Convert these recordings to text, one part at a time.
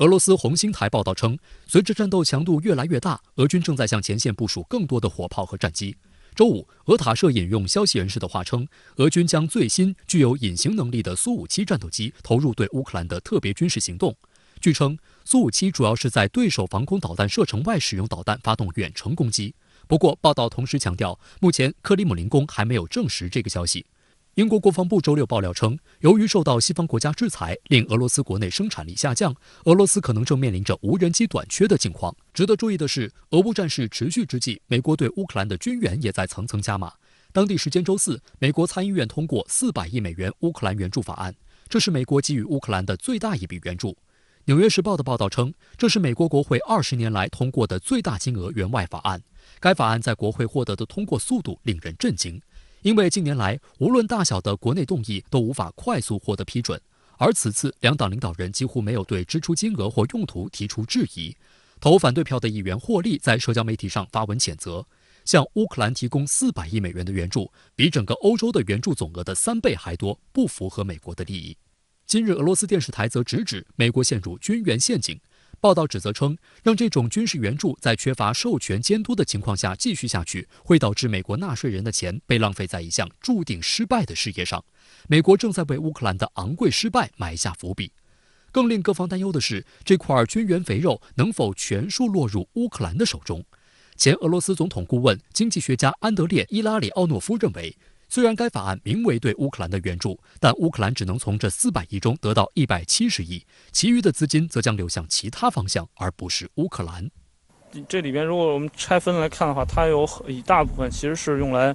俄罗斯红星台报道称，随着战斗强度越来越大，俄军正在向前线部署更多的火炮和战机。周五，俄塔社引用消息人士的话称，俄军将最新具有隐形能力的苏57战斗机投入对乌克兰的特别军事行动。据称，苏57主要是在对手防空导弹射程外使用导弹发动远程攻击。不过，报道同时强调，目前克里姆林宫还没有证实这个消息。英国国防部周六爆料称，由于受到西方国家制裁，令俄罗斯国内生产力下降，俄罗斯可能正面临着无人机短缺的境况。值得注意的是，俄乌战事持续之际，美国对乌克兰的军援也在层层加码。当地时间周四，美国参议院通过400亿美元乌克兰援助法案，这是美国给予乌克兰的最大一笔援助。纽约时报的报道称，这是美国国会20年来通过的最大金额援外法案。该法案在国会获得的通过速度令人震惊。因为近年来，无论大小的国内动议都无法快速获得批准，而此次两党领导人几乎没有对支出金额或用途提出质疑。投反对票的议员霍利在社交媒体上发文谴责，向乌克兰提供400亿美元的援助，比整个欧洲的援助总额的3倍还多，不符合美国的利益。今日，俄罗斯电视台则直指美国陷入军援陷阱。报道指责称，让这种军事援助在缺乏授权监督的情况下继续下去，会导致美国纳税人的钱被浪费在一项注定失败的事业上。美国正在为乌克兰的昂贵失败埋下伏笔。更令各方担忧的是，这块军援肥肉能否全数落入乌克兰的手中？前俄罗斯总统顾问、经济学家安德烈·伊拉里奥诺夫认为，虽然该法案名为对乌克兰的援助，但乌克兰只能从这400亿中得到170亿，其余的资金则将流向其他方向，而不是乌克兰。这里边如果我们拆分来看的话，它有一大部分其实是用来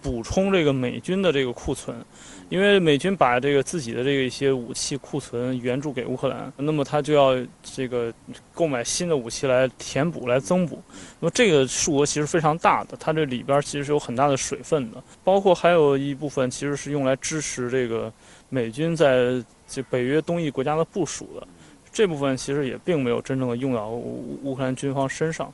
补充这个美军的这个库存，因为美军把这个自己的这个一些武器库存援助给乌克兰，那么他就要这个购买新的武器来填补、来增补。那么这个数额其实非常大的，它这里边其实是有很大的水分的，包括还有一部分其实是用来支持这个美军在这北约东翼国家的部署的。这部分其实也并没有真正的用到乌克兰军方身上。